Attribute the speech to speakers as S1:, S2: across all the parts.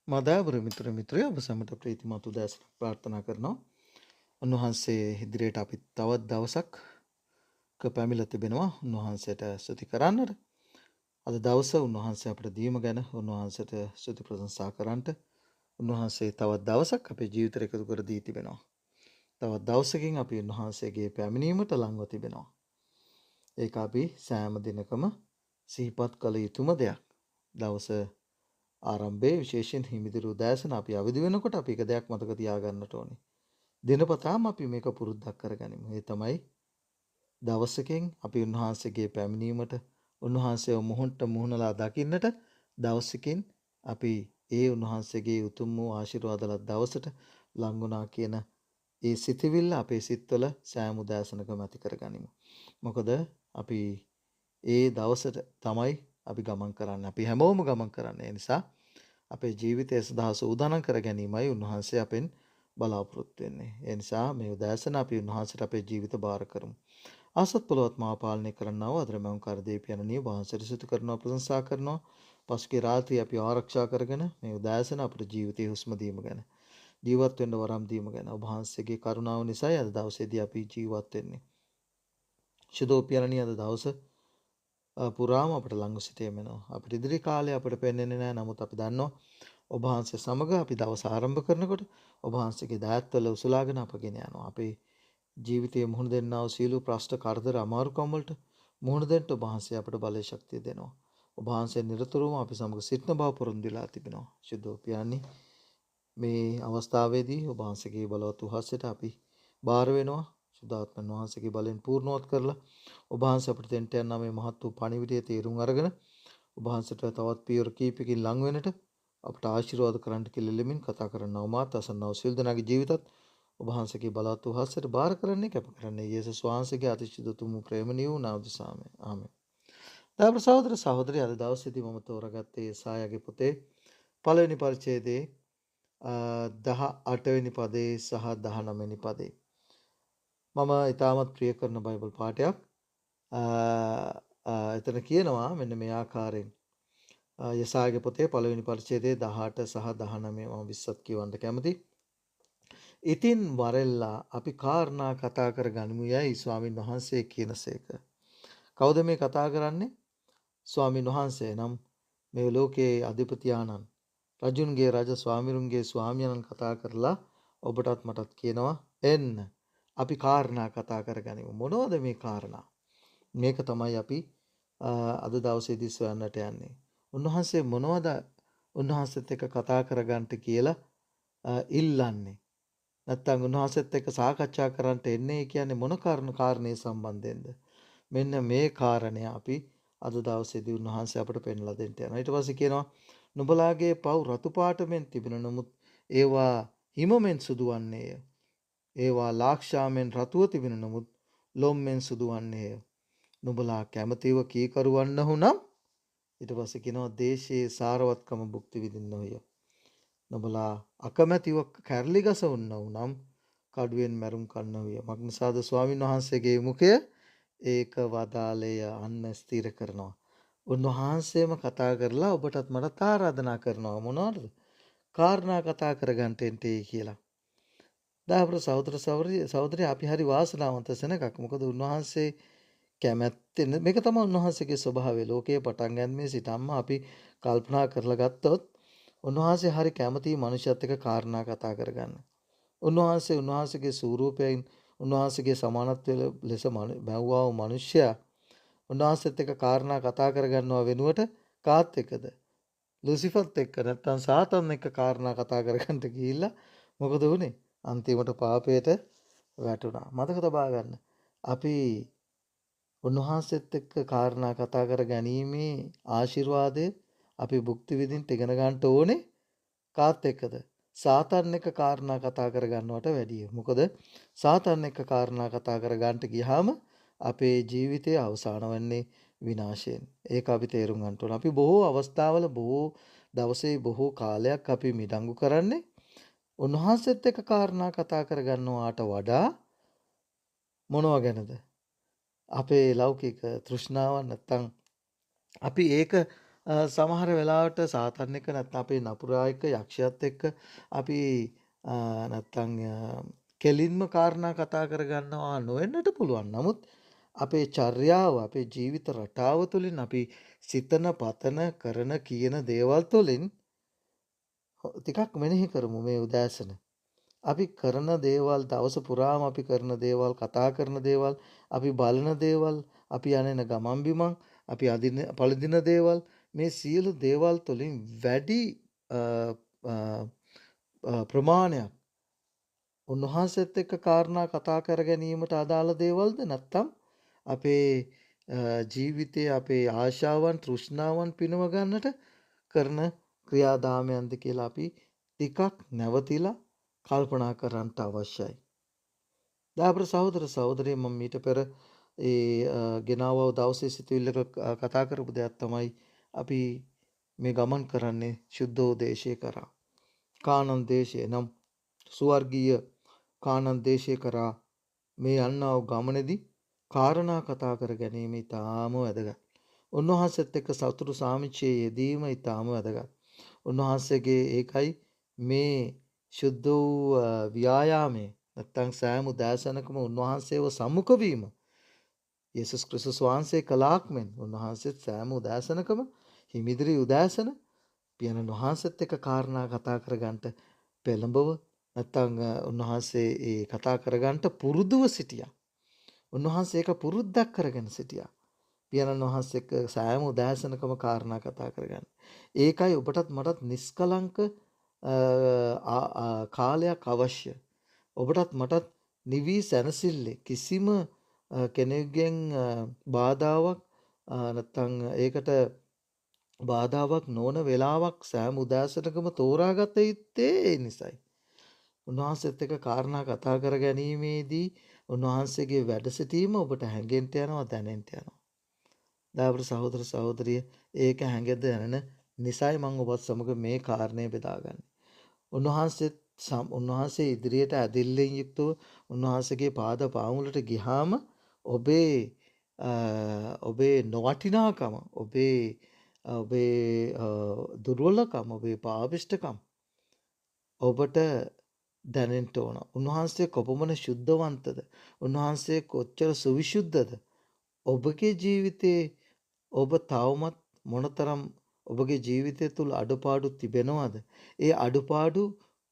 S1: මදාවර මිත්‍රය ඔබ සැමට ප්‍රීතිමත් උදෑසනක් ප්‍රාර්ථනා කරනවා. උන්වහන්සේ ඉදිරියට අපි තවත් දවසක් පැමිණලා තිබෙනවා උන්වහන්සේට ස්තුති කරන්නට. අද දවස උන්වහන්සේ අපට දීම ගැන උන්වහන්සේට ස්තුති ප්‍රශංසා කරන්නට උන්වහන්සේ තවත් දවසක් අපේ ජීවිතයට එකතු කර දී තිබෙනවා. තවත් දවසකින් අපි උන්වහන්සේගේ පැමිණීමට ලංව තිබෙනවා. ඒක අපි සෑම දිනකම සිහිපත් කළ යුතුම දෙයක්. දවස ආරම්භයේ විශේෂයෙන් හිමිදිරි උදෑසන අපි අවදි වෙනකොට අපි එක දෙයක් මතක තියාගන්නට ඕනේ. දිනපතාම අපි මේක පුරුද්දක් කරගනිමු. ඒ තමයි දවසකින් අපි උන්වහන්සේගේ පැමිණීමට උන්වහන්සේව මුහුණට මුහුණලා දකින්නට දවසකින් අපි ඒ උන්වහන්සේගේ උතුම් වූ ආශිර්වාදලත් දවසට ලංගුණා කියන ඒ සිතවිල්ල අපේ සිත්වල සෑම උදෑසනකම ඇති කරගනිමු. මොකද අපි ඒ දවසට තමයි අපි ගමන් කරන්නේ. අපි හැමෝම ගමන් කරන්නේ. ඒ නිසා අපේ ජීවිතය සඳහා සූදානම් කර ගැනීමයි උන්වහන්සේ අපෙන් බලාපොරොත්තු වෙන්නේ. ඒ නිසා මේ උදෑසන අපි උන්වහන්සේට අපේ ජීවිත බාර කරමු. ආසත් පොළොවත් මා පාලනය කරන්නව අදරමං කරදීපියනනිය වහන්සේට සිත කරනවා ප්‍රශංසා කරනවා. පසුගිය රාත්‍රියේ අපි ආරක්ෂා කරගෙන මේ උදෑසන අපේ ජීවිතයේ හුස්ම දීම ගැන ජීවත් වෙන්න වරම් දීම ගැන ඔබ වහන්සේගේ කරුණාව නිසායි අද දවසේදී අපි ජීවත් වෙන්නේ. ශුද්ධෝපියනනිය අද දවස පුරාම අපට ළඟ සිටීමෙනවා. අපිට ඉදිරි කාලේ අපිට පෙන්වෙන්නේ නැහැ. නමුත් අපි දන්නවා ඔබ වහන්සේ සමග අපි දවස ආරම්භ කරනකොට ඔබ වහන්සේගේ දයත්වල උසලාගෙන අපගෙන යනවා. අපේ ජීවිතයේ මුහුණ දෙන්නා වූ සීල ප්‍රශ්න කරදර අමාරුකම් වලට මුහුණ දෙන්න ඔබ වහන්සේ අපට බලය ශක්තිය දෙනවා. ඔබ වහන්සේ නිරතුරුවම අපි සමග සිටින බව පොරොන්දු වෙලා තිබෙනවා. ශුද්ධෝපියන්නේ මේ අවස්ථාවේදී ඔබ වහන්සේගේ බලවත් උහසට අපි බාර වෙනවා. සුදාත්මන් වහන්සේගේ බලෙන් පූර්ණවත් කරලා ඔබ වහන්සේ අපිට දෙන්න යන මේ මහත් වූ පණිවිඩය තේරුම් අරගෙන ඔබ වහන්සේට තවත් පියවර කීපකින් ලං වෙන්නට අපට ආශිර්වාද කරන්න කියලා ලෙමින් කතා කරන්නව මාත් අසන්නව සිල් දනාගේ ජීවිතත් ඔබ වහන්සේගේ බලවත් උහසට බාර කරන්නේ කැප කරන්නේ යේසුස් වහන්සේගේ අතිශය උතුම් ප්‍රේමණීය වූ නාම දසාම ආමෙන්. දාපර සහෝදර සහෝදරිය අද දවසේදී මම තෝරාගත්තේ යෙසායාගේ පොතේ පළවෙනි පරිච්ඡේදයේ 18 වෙනි පදේ සහ 19 වෙනි පදේ. මම ඊටමත් ප්‍රිය කරන බයිබල් පාඨයක්. එතන කියනවා මෙන්න මේ ආකාරයෙන් යසායාගේ පොතේ පළවෙනි පරිච්ඡේදයේ 18 සහ 19 මම 20ත් කියවන්න කැමතියි. ඉතින් වරෙල්ලා අපි කාරණා කතා කර ගනිමු යයි ස්වාමින් වහන්සේ කියනසේක. කවුද මේ කතා කරන්නේ? ස්වාමින් වහන්සේ නම් මේ ලෝකයේ අධිපති ආනන් රජුන්ගේ රජ ස්වාමිරුන්ගේ ස්වාමියාණන් කතා කරලා ඔබටත් මටත් කියනවා එන්න අපි කාරණා කතා කරගනිමු. මොනවද මේ කාරණා? මේක තමයි අපි අද දවසේදී සොයන්නට යන්නේ. උන්වහන්සේ මොනවද උන්වහන්සේත් එක්ක කතා කරගන්නට කියලා ඉල්ලන්නේ? නැත්නම් උන්වහන්සේත් එක්ක සාකච්ඡා කරන්නට එන්නේ කියන්නේ මොන කාරණේ සම්බන්ධයෙන්ද? මෙන්න මේ කාරණය අපි අද දවසේදී උන්වහන්සේ අපට පෙන්ලා දෙන්න යනවා. ඊට පස්සේ කියනවා නුඹලාගේ පව් රතු පාටමෙන් තිබෙන නමුත් ඒවා හිමමෙන් සුදු වන්නේය. ඒවා ලාක්ෂාමෙන් රතුව තිබෙන නමුත් ලොම්මෙන් සුදු වන්නේය. නුඹලා කැමැතිව කීකරු වන්නහු නම් ඊට පස්සේ කියනවා දේශයේ සාරවත්කම භුක්ති විඳින්නෝය. නුඹලා අකමැතිව කැරලි ගස වුණා නම් කඩුවෙන් මැරුම් කන්නෝය. මග්නිසාද ස්වාමින් වහන්සේගේ මුඛය ඒක වදාලේ අන්න ස්ථිර කරනවා. උන්වහන්සේම කතා කරලා ඔබටත් මටත් ආරාධනා කරනවා මොනවද? කාරණා කතා කරගන්න එන්ටේ කියලා. දාපර සහෝදර සහෝදරිය අපි හරි වාසනාවන්ත සෙනඟක්. මොකද උන්වහන්සේ කැමැත්තෙන් මේක තමයි උන්වහන්සේගේ ස්වභාවය. ලෝකයේ පටන් ගන්නේ සිටම්ම අපි කල්පනා කරලා ගත්තොත් උන්වහන්සේ හරි කැමැති මනුෂ්‍යත් එක්ක කාරණා කතා කරගන්න. උන්වහන්සේගේ ස්වරූපයෙන් උන්වහන්සේගේ සමානත්වය ලෙස බැවුවා වූ මිනිසයා උන්වහන්සේත් එක්ක කාරණා කතා කරගන්නවා වෙනුවට කාත් එක්කද? ලුසිෆර්ත් එක්ක නැත්තම් සාතන් එක්ක කාරණා කතා කරගන්න ගිහිල්ලා මොකද වුනේ? අන්තිමට පාපයට වැටුණා. මතක තබා ගන්න. අපි උන්වහන්සේත් එක්ක කාරණා කතා කර ගැනීමේ ආශිර්වාදය අපි භුක්ති විඳින්න ඉගෙන ගන්න ඕනේ කාත් එක්කද? සාතන් එක්ක කාරණා කතා කර ගන්නවට වැඩිය. මොකද සාතන් එක්ක කාරණා කතා කර ගන්නට ගියාම අපේ ජීවිතයේ අවසාන වෙන්නේ විනාශයෙන්. ඒක අපි තේරුම් ගන්න ඕන. අපි බොහෝ අවස්ථාවල බොහෝ දවසේ බොහෝ කාලයක් අපි මිඩංගු කරන්නේ උන්වහන්සේත් එක්ක කාරණා කතා කර ගන්නවාට වඩා මොනවා ගැනද? අපේ ලෞකික තෘෂ්ණාව නැත්තම් අපි ඒක සමහර වෙලාවට සාතන් එක්ක නැත්නම් අපේ නපුරා එක්ක යක්ෂයාත් එක්ක අපි නැත්නම් කෙලින්ම කාරණා කතා කරගන්නවා නොවෙන්නට පුළුවන්. නමුත් අපේ චර්යාව, අපේ ජීවිත රටාව තුළින් අපි සිතන, පතන, කරන, කියන දේවල් තුළින් ටිකක් මෙනෙහි කරමු මේ උදෑසන. අපි කරන දේවල් දවස පුරාම අපි කරන දේවල්, කතා කරන දේවල්, අපි බලන දේවල්, අපි යන ගමන් බිමන්, අපි අදින පළදින දේවල්, මේ සියලු දේවල් තුළින් වැඩි ප්‍රමාණයක් උන්වහන්සේත් එක්ක කාරණා කතා කර ගැනීමට අදාළ දේවල්ද නැත්නම් අපේ ජීවිතයේ අපේ ආශාවන්, තෘෂ්ණාවන් පිනව ගන්නට කරන ක්‍රියාදාමයන්ද කියලා අපි ටිකක් නැවතිලා කල්පනා කරන්න අවශ්‍යයි. දාපර සහෝදර සහෝදරිය මම මීට පෙර ගෙනාවව දවසේ සිතුවිල්ලක කතා කරපු දෙයක් තමයි අපි මේ ගමන් කරන්නේ සුද්ධෝ දේශේ කරා. කානන් දේශේ නම් ස්වර්ගීය කානන් දේශේ කරා මේ යන්නා වූ ගමනේදී කාරණා කතා කර ගැනීම ඉතාම වැදගත්. උන්වහන්සේත් එක්ක සතුටු සාමිච්චයේ යෙදීම ඉතාම වැදගත්. උන්වහන්සේගේ ඒකයි මේ සුද්ධ වූ ව්‍යායාමයේ නැත්තම් සෑම උදෑසනකම උන්වහන්සේව සම්මුඛ වීම යේසුස් ක්‍රිස්තුස් වහන්සේ කලාක් මෙන් උන්වහන්සේත් සෑම උදෑසනකම හිමිදිරි උදෑසන පියාණන් වහන්සේත් එක්ක කාරණා කතා කරගන්නට පෙළඹව නැත්තම් උන්වහන්සේ ඒ කතා කරගන්නට පුරුදුව සිටියා. උන්වහන්සේ ඒක පුරුද්දක් කරගෙන සිටියා. පියාණන් වහන්සේ එක්ක සෑම උදෑසනකම කාරණා කතා කරගන්න. ඒකයි ඔබටත් මටත් නිස්කලංක කාලයක් අවශ්‍ය. ඔබටත් මටත් නිවි සැනසille කිසිම කෙනෙකුගෙන් බාධාවක් නැත්තම් ඒකට බාධාවක් නොවන වෙලාවක් සෑම උදෑසනකම තෝරාගත යුත්තේ ඒ නිසයි. උන්වහන්සේත් එක්ක කාරණා කතා කර ගැනීමේදී උන්වහන්සේගේ වැඩ සිටීම ඔබට හැඟෙන්න යනවා, දැනෙන්න යනවා. දායක සහෝදර සහෝදරිය ඒක හැඟෙද්ද දැනෙන නිසයි මම ඔබත් සමග මේ කාරණේ බෙදාගන්නේ. උන්වහන්සේ ඉදිරියට ඇදිල්ලෙන් යුක්තව උන්වහන්සේගේ පාද පාමුලට ගියාම ඔබේ නොවටිනාකම, ඔබේ දුර්වලකම, ඔබේ පාවිෂ්ඨකම් ඔබට දැනෙන්න ඕන. උන්වහන්සේ කොපමණ ශුද්ධවන්තද? උන්වහන්සේ කොච්චර සවිසුද්ධද? ඔබගේ ජීවිතේ ඔබ තවමත් මොනතරම් ඔබගේ ජීවිතය තුළ අඩුපාඩු තිබෙනවද? ඒ අඩුපාඩු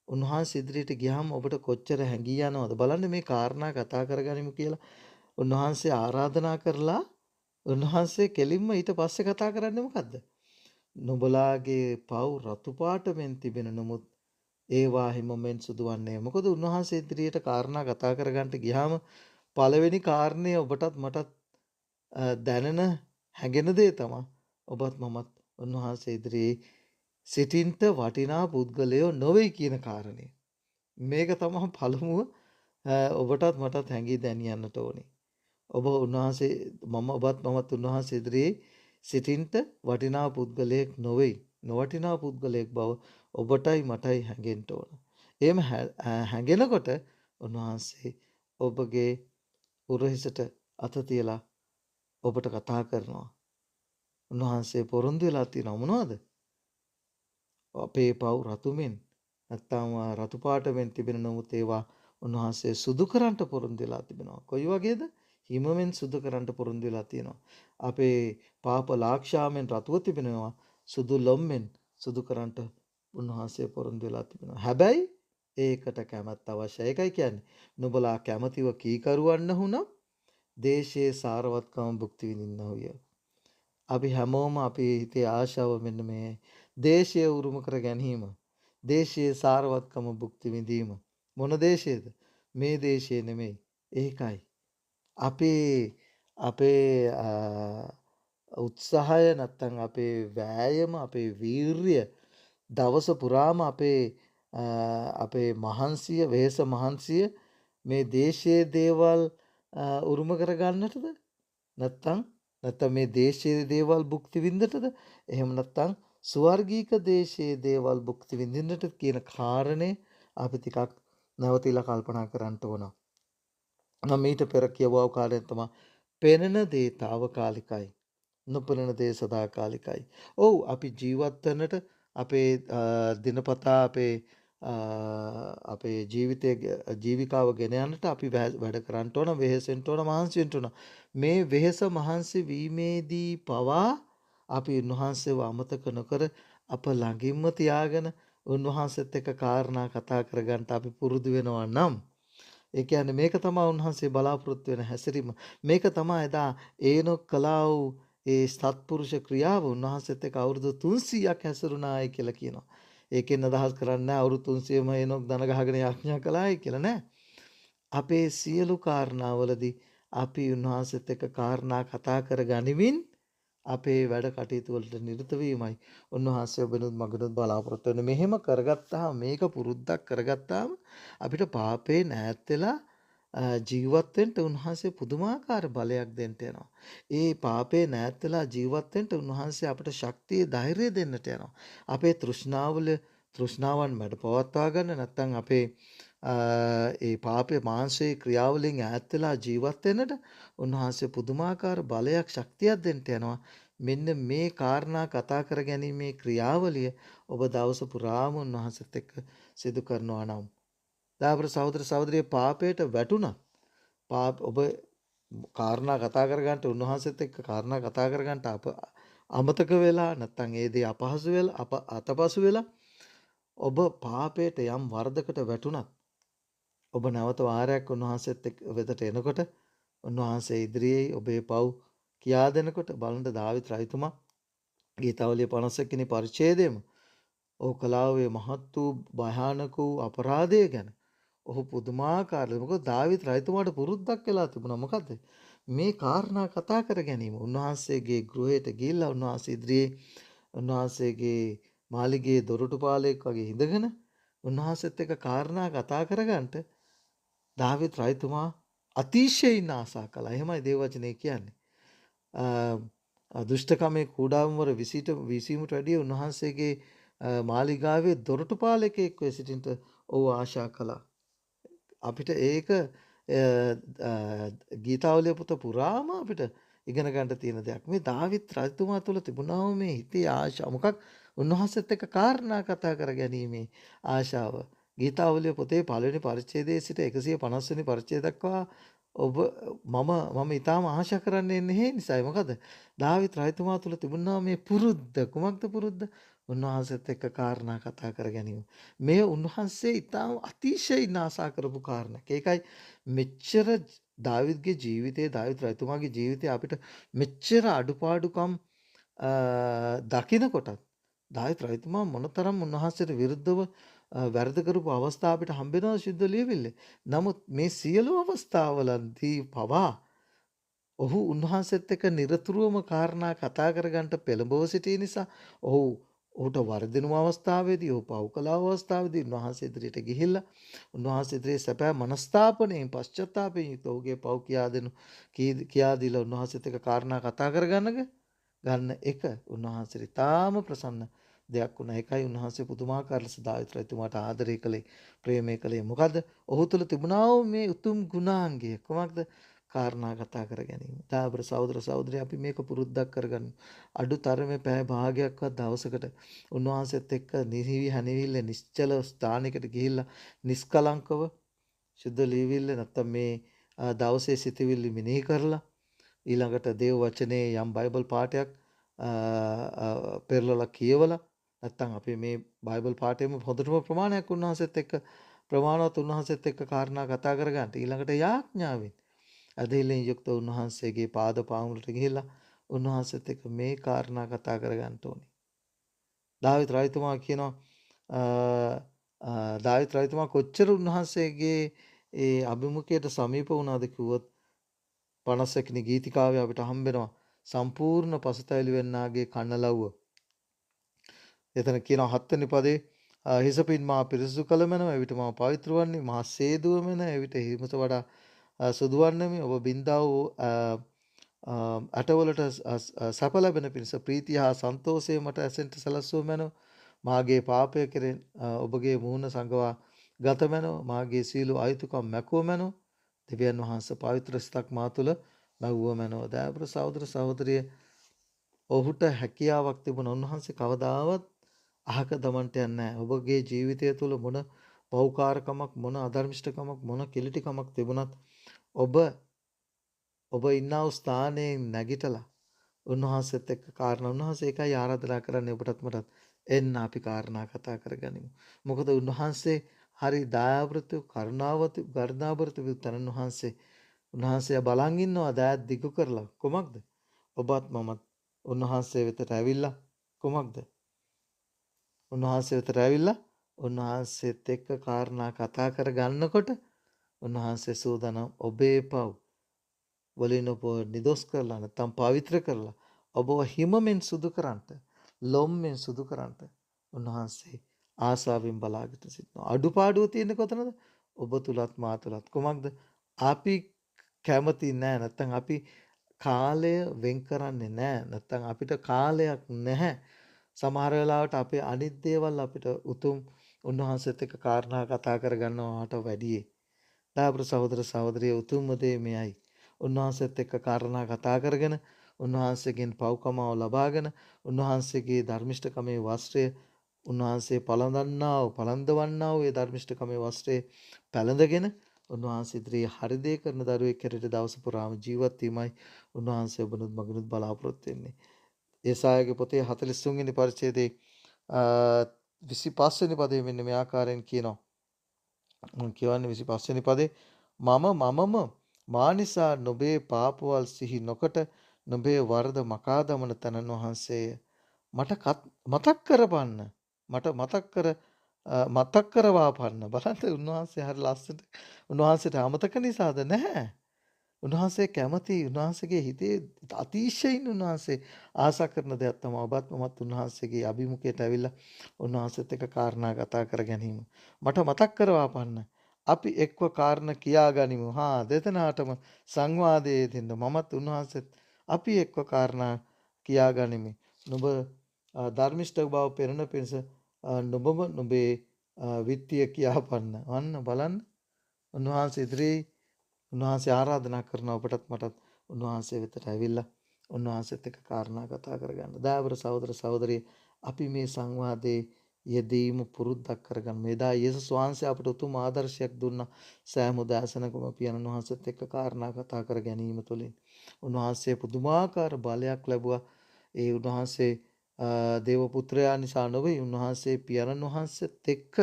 S1: උන්වහන්සේ ඉදිරියට ගියාම ඔබට කොච්චර හැඟී යනවද? බලන්න මේ කාරණා කතා කරගනිමු කියලා උන්වහන්සේ ආරාධනා කරලා උන්වහන්සේ කෙලින්ම ඊට පස්සේ කතා කරන්නේ මොකද්ද? නුඹලාගේ පව් රතු පාටෙන් තිබෙන නමුත් ඒවා හිමෙන් සුදුවන්නේ. මොකද උන්වහන්සේ ඉදිරියට කාරණා කතා කරගන්න ගියාම පළවෙනි කාරණේ ඔබටත් මටත් දැනෙන හැඟෙන දේ තමයි ඔබත් මමත් උන්වහන්සේ ඉදිරියේ සිටින්ට වටිනා පුද්ගලයෝ නොවේ කියන කාරණේ. මේක තමයි පළමුව ඔබටත් මටත් හැඟී දැනියන්නට ඕනේ. ඔබ උන්වහන්සේ ඔබත් මමත් උන්වහන්සේ ඉදිරියේ සිටින්ට වටිනා පුද්ගලයෙක් නොවේ. නොවටිනා පුද්ගලයෙක් බව ඔබටයි මටයි හැඟෙන්න ඕන. එහෙම හැඟෙනකොට උන්වහන්සේ ඔබගේ උරහිසට අත තියලා ඔබට කතා කරනවා. උන්වහන්සේ පොරොන්දු වෙලා තියෙනව මොනවද? අපේ පව් රතුමෙන් නැත්තම් රතු පාටෙන් තිබෙන නමුත් ඒවා උන්වහන්සේ සුදු කරන්ට පොරොන්දු වෙලා තිබෙනවා. කොයි වගේද? හිමෙන් සුදු කරන්ට පොරොන්දු වෙලා තියෙනවා. අපේ පාප ලාක්ෂාවෙන් රතුව තිබෙනවා. සුදු ලොම්මෙන් සුදු කරන්ට උන්වහන්සේ පොරොන්දු වෙලා තිබෙනවා. හැබැයි ඒකට කැමැත්ත අවශ්‍යයි. ඒකයි කියන්නේ නුඹලා කැමැතිව කීකරුවන්න වුණා දේශයේ සාරවත්කම භුක්ති විඳින්නහුය. අපි හැමෝම අපේ හිතේ ආශාව මෙන්න මේ දේශය උරුම කර ගැනීම. දේශයේ සාරවත්කම භුක්ති විඳීම. මොන දේශයේද? මේ දේශයේ නෙමෙයි. ඒකයි. අපේ උත්සාහය නැත්තම් අපේ වෑයම, අපේ වීර්ය දවස පුරාම අපේ මහන්සිය, වෙහෙස මහන්සිය මේ දේශයේ දේවල් උරුම කර ගන්නටද? නැත්තම් මේ දේශයේ දේවල් භුක්ති විඳින්නටද? එහෙම නැත්තම් ස්වර්ගීක දේශයේ දේවල් භුක්ති විඳින්නට කියන කාරණේ අපි ටිකක් නැවතිලා කල්පනා කරන්න ඕන. මම ඊට පෙර කියවව කාරණේ තමයි පෙනෙන දේ తాවකාලිකයි. නොපෙනෙන දේ සදාකාලිකයි. ඔව් අපි ජීවත් වෙන්නට අපේ දිනපතා අපේ ජීවිකාව ගෙන යන්නට අපි වැඩ කරන්න ඕන, වෙහෙසෙන්න ඕන, මහන්සි වෙන්න ඕන. මේ වෙහෙස මහන්සි වීමේදී පවා අපි උන්වහන්සේව අමතක නොකර අප ළඟින්ම තියාගෙන උන්වහන්සේත් එක්ක කාරණා කතා කරගන්න අපි පුරුදු වෙනවා නම් ඒ කියන්නේ මේක තමයි උන්වහන්සේ බලාපොරොත්තු වෙන හැසිරීම. මේක තමයි එදා ඒනොක් කළා වූ ඒ සත්පුරුෂ ක්‍රියාව උන්වහන්සේත් එක්ක අවුරුදු 300ක් හැසිරුණායි කියලා කියනවා. ඒකෙන් අදහස් කරන්නේ අවුරුදු 300ම ඒනොක් දන ගහගෙන යාඥා කළායි කියලා නෑ. අපේ සියලු කාරණාවලදී අපි උන්වහන්සේත් එක්ක කාරණා කතා කර ගනිමින් අපේ වැඩ කටයුතු වලට නිරත වීමයි උන්වහන්සේ ඔබනුත් මගනුත් බලාපොරොත්තු වෙන්නේ. මෙහෙම කරගත්තාම මේක පුරුද්දක් කරගත්තාම අපිට පාපේ ඈත් වෙලා ජීවත් වෙන්න උන්වහන්සේ පුදුමාකාර බලයක් දෙන්න යනවා. ඒ පාපේ ඈත් වෙලා ජීවත් වෙන්න උන්වහන්සේ අපිට ශක්තිය ධෛර්යය දෙන්නට යනවා. අපේ තෘෂ්ණාවන් මැඩ පවත්වා ගන්න නැත්නම් අපේ ඒ පාපේ මාංශයේ ක්‍රියාවලින් ඈත් වෙලා ජීවත් වෙන්නට උන්වහන්සේ පුදුමාකාර බලයක් ශක්තියක් දෙන්න යනවා. මෙන්න මේ කාරණා කතා කර ගැනීමේ ක්‍රියාවලිය ඔබ දවස පුරාම උන්වහන්සේත් එක්ක සිදු කරනවා නම් දාපර සහෝදර සහෝදරිය පාපයට වැටුණත් ඔබ කාරණා කතා කරගන්න උන්වහන්සේත් එක්ක කාරණා කතා කරගන්න අමතක වෙලා නැත්නම් ඒ දේ අපහසු වෙලා අතපසු වෙලා ඔබ පාපයට යම් වරදකට වැටුණත් ඔබ නැවත වාරයක් උන්වහන්සේත් වෙතට එනකොට උන්වහන්සේ ඉදිරියේ ඔබේ පව් කියා දෙනකොට බලන්න දාවිත් රජතුමා ගීතාවලිය 51 වෙනි පරිච්ඡේදයේම ඔහු කළා වූ මහත් වූ භයානක වූ අපරාධය ගැන ඔහු පුදුමාකාර මොකද දාවිත් රජතුමාට පුරුද්දක් වෙලා තිබුණා මොකද්ද මේ කාරණා කතා කර ගැනීම උන්වහන්සේගේ ගෘහයට ගිහිල්ලා උන්වහන්සේ ඉදිරියේ උන්වහන්සේගේ මාලිගයේ දොරටුපාලෙක් වගේ ඉඳගෙන උන්වහන්සේත් එක්ක කාරණා කතා කරගන්නට දාවිත් රජතුමා අතිශයින් ආසා කළා. එහෙමයි දේව වචනේ කියන්නේ. දුෂ්ටකමේ කූඩාවම විසීමට වැඩිය උන්වහන්සේගේ මාලිගාවේ දොරටුපාලකෙක් වෙ සිටින්ට ඔහු ආශා කළා. අපිට ඒක ගීතාවලිය පොත පුරාම අපිට ඉගෙන ගන්න තියෙන දෙයක්. මේ දාවිත් රජතුමා තුළ තිබුණා මේ හිතේ ආශාව. මොකක් උන්වහන්සේත් එක්ක කාරණා කතා කර ගැනීමේ ආශාව. ගීතාවලිය පොතේ පළවෙනි පරිච්ඡේදයේ සිට 150 වෙනි පරිච්ඡේදය දක්වා මම ඊටාම ආශා කරන්නේ නැහැ නිසායි. මොකද දාවිත් රජතුමා තුළ තිබුණා මේ පුරුද්ද. කුමක්ද පුරුද්ද? උන්වහන්සේත් එක්ක කාරණා කතා කර ගැනීම. මේ උන්වහන්සේ ඊටාම අතිශයින් ආසා කරපු කාරණයක්. ඒකයි මෙච්චර දාවිත්ගේ ජීවිතයේ දාවිත් රජතුමාගේ ජීවිතයේ අපිට මෙච්චර අඩුපාඩුකම් දකිනකොටත් දාවිත් රජතුමා මොනතරම් උන්වහන්සේට විරුද්ධව වැරදි කරපු අවස්ථා අපිට හම්බෙනවා ශුද්ධ ලියවිල්ලේ. නමුත් මේ සියලු අවස්ථාවලදී පවා ඔහු උන්වහන්සේත් එක්ක නිරතුරුවම කාරණා කතා කරගන්න පෙළඹව සිටි නිසා ඔහුට වර්ධිනු අවස්ථාවේදී ඔහු පව් කළ අවස්ථාවේදී උන්වහන්සේ ඉදිරියට ගිහිල්ලා උන්වහන්සේ ඉදිරියේ සැප මනස්තාපණයෙන් පශ්චාත්තාපයෙන් යුක්ත ඔහුගේ පව් කියා දීලා උන්වහන්සේත් එක්ක කාරණා කතා ගන්න එක උන්වහන්සේට තාම ප්‍රසන්න දෙයක් වුණා. ඒකයි උන්වහන්සේ පුදුමාකාර ලෙස දාවිත් රජතුමාට ආදරය කළේ, ප්‍රේමය කළේ. මොකද ඔහු තුළ තිබුණා වූ මේ උතුම් ගුණාංගය. කොහොමද? කාරණා කතා කර ගැනීම. දාබර සහෝදර සහෝදරිය අපි මේක පුරුද්දක් කරගන්න. අඩු තරමේ පැය භාගයක්වත් දවසකට උන්වහන්සේත් එක්ක නිහිවි හැනවිල්ල නිශ්චල ස්ථානයකට ගිහිල්ලා නිස්කලංකව සුද්ධ ලියවිල්ල නැත්තම් මේ දවසේ සිතවිලි මෙනෙහි කරලා ඊළඟට දේව වචනේ යම් බයිබල් පාඨයක් පෙරලලා කියවලා නැත්තම් අපි මේ බයිබල් පාඨයේම හොඳටම ප්‍රමාණයක් උන්වහන්සේත් එක්ක ප්‍රමාණවත් උන්වහන්සේත් එක්ක කාරණා කතා කරගන්න. ඊළඟට යාඥාවෙන් අධිලෙන් යුක්ත උන්වහන්සේගේ පාද පාමුලට ගිහිල්ලා උන්වහන්සේත් එක්ක මේ කාරණා කතා කරගන්න ඕනේ. දාවිත් රජතුමා කියනවා දාවිත් රජතුමා කොච්චර උන්වහන්සේගේ ඒ අභිමුඛයට සමීප වුණාද කිව්වොත් 51 වෙනි ගීතිකාවේ අපිට හම්බෙනවා සම්පූර්ණ පසුතැවිලි වෙන්නාගේ කන්නලව්ව. එතන කියනවා 7 වෙනි පදේ හිසපින් මා පිරිසුදු කළ මැනව එවිට මා පවිත්‍ර වන්නේ මා සේදුව මැන එවිට හිමස වඩා සුදුවන්නේමි ඔබ බින්දා වූ අටවලට සැප ලැබෙන පිණිස ප්‍රීතිය හා සන්තෝෂය මට ඇසෙන්ට සැලසුව මැනව මාගේ පාපය කෙරෙන් ඔබගේ මුහුණ සංගවා ගත මැනව මාගේ සීල අයුතුකම් මැකුව මැනව දෙවියන් වහන්සේ පවිත්‍ර සිතක් මා තුළ මැව්ව මැනව. දයාපර සහෝදර සහෝදරිය ඔහුට හැකියාවක් තිබුණා. උන්වහන්සේ කවදාවත් අහක දමන්නට යන්නේ නැහැ. ඔබගේ ජීවිතය තුළ මොන පෞකාරකමක්, මොන අධර්මිෂ්ඨකමක්, මොන කිලිටිකමක් තිබුණත් ඔබ ඉන්නා වූ ස්ථානයේ නැගිටලා උන්වහන්සේත් එක්ක කාරණා උන්වහන්සේ ඒකයි ආරාධනා කරන්නේ ඔබටත් මටත් එන්න අපි කාරණා කතා කරගනිමු. මොකද උන්වහන්සේ හරි දයාවෘතු කරුණාවෘතු තනන් උන්වහන්සේ බලන් ඉන්නවා දෑත් දිගු කරලා. කොමක්ද? ඔබත් මමත් උන්වහන්සේ වෙතට ඇවිල්ලා කොමක්ද? උන්වහන්සේ වෙතට ඇවිල්ලා උන්වහන්සේත් එක්ක කාරණා කතා කරගන්නකොට උන්වහන්සේ සූදානම් ඔබේ පව් වලින් ඔබ නිදොස් කරලා නැත්නම් පවිත්‍ර කරලා ඔබව හිමෙන් සුදු කරන්නට ලොම්ෙන් සුදු කරන්නට උන්වහන්සේ ආසාවෙන් බලාගෙන සිටිනවා. අඩුපාඩුව තියෙන්නේ කොතනද? ඔබ තුලත් මා තුලත්. කොමක්ද? අපි කැමති නෑ නැත්නම් අපි කාලය වෙන් කරන්නේ නෑ නැත්නම් අපිට කාලයක් නැහැ. සමහර වෙලාවට අපේ අනිත් දේවල් අපිට උතුම් උන්වහන්සේත් එක්ක කාරණා කතා කරගන්නවාට වැඩියි. දාපර සහෝදර සහෝදරිය උතුම්ම දේ මෙයයි. උන්වහන්සේත් එක්ක කාරණා කතා කරගෙන උන්වහන්සේගෙන් පව්කමව ලබාගෙන උන්වහන්සේගේ ධර්මිෂ්ඨකමේ වස්ත්‍රය උන්වහන්සේ පළඳවන්නා වූ ඒ ධර්මිෂ්ඨකමේ වස්ත්‍රය පැළඳගෙන උන්වහන්සේ ඉදිරියේ හරි දේ කරන දරුවෙක් හැටියට දවස පුරාම ජීවත් වීමයි උන්වහන්සේ ඔබනුත් මගනුත් බලාපොරොත්තු වෙන්නේ. ඒසායගේ පොතේ 43 වෙනි පරිච්ඡේදයේ 25 වෙනි පදයේ මෙන්න මේ ආකාරයෙන් කියනවා. කියවන්නේ 25 වෙනි පදේ මමම මා නිසා නුඹේ පාපවල් සිහි නොකොට නුඹේ වරද මකා දමන තනන් වහන්සේය. මතක් කරපන්න. මට මතක් කරවා පන්න. බලන්න උන්වහන්සේ හරි ලස්සට උන්වහන්සේට අමතක නිසාද නැහැ. උන්වහන්සේ කැමති උන්වහන්සේගේ හිතේ අතිශයින් උන්වහන්සේ ආශා කරන දෙයක් තමයි ඔබත් මමත් උන්වහන්සේගේ අභිමුඛයට ඇවිල්ලා උන්වහන්සේත් එක්ක කාරණා කතා කර ගැනීම. මට මතක් කරවා පන්න. අපි එක්ව කාරණ කියා ගනිමු. දෙතනාටම සංවාදයේ දෙන්න මමත් උන්වහන්සේත් අපි එක්ව කාරණා කියා ගනිමු. නුඹ ධර්මිෂ්ඨ බව පෙරණ පිණිස නුඹම නුඹේ විත්තිය කියාපන්න. අන්න බලන්න උන්වහන්සේ ඉදිරියේ උන්වහන්සේ ආරාධනා කරන ඔබටත් මටත් උන්වහන්සේ වෙතට ඇවිල්ලා උන්වහන්සේත් එක්ක කාරණා කතා කරගන්න. දයාවර සහෝදර සහෝදරිය අපි මේ සංවාදයේ යෙදීම පුරුද්දක් කරගන්න. මෙදා යේසුස් වහන්සේ අපට උතුම් ආදර්ශයක් දුන්නා. සෑම උදෑසනකම පියාණන් වහන්සේත් එක්ක කාරණා කතා කර ගැනීම තුළින් උන්වහන්සේ පුදුමාකාර බලයක් ලැබුවා. ඒ උන්වහන්සේ දේව පුත්‍රයා නිසා නොවේ උන්වහන්සේ පියාණන් වහන්සේත් එක්ක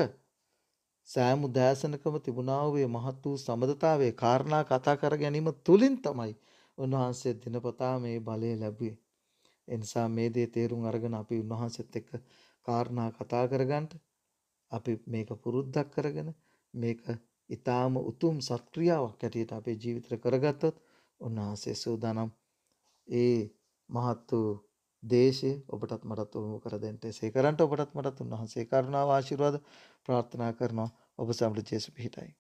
S1: සෑම උදෑසනකම තිබුණා වූ මහත් වූ සමදතාවයේ කාරණා කතා කර ගැනීම තුලින් තමයි උන්වහන්සේ දිනපතා මේ බලය ලැබුවේ. ඒ නිසා මේ දේ තේරුම් අරගෙන අපි උන්වහන්සේත් එක්ක කාරණා කතා කරගන්න අපි මේක පුරුද්දක් කරගෙන මේක ඊටාම උතුම් සත්ක්‍රියාවක් ඇටියට අපේ ජීවිතේ කරගත්තොත් උන්වහන්සේ සූදානම් ඒ මහත් වූ දේශය ඔබටත් මටත් උරුම කර දෙන්න. එසේ කරන්ට ඔබටත් මටත් උන්වහන්සේ කරුණාව ආශිර්වාද ප්‍රාර්ථනා කරනවා. ඔබ සම්ප්‍රජේස පිහිටයි.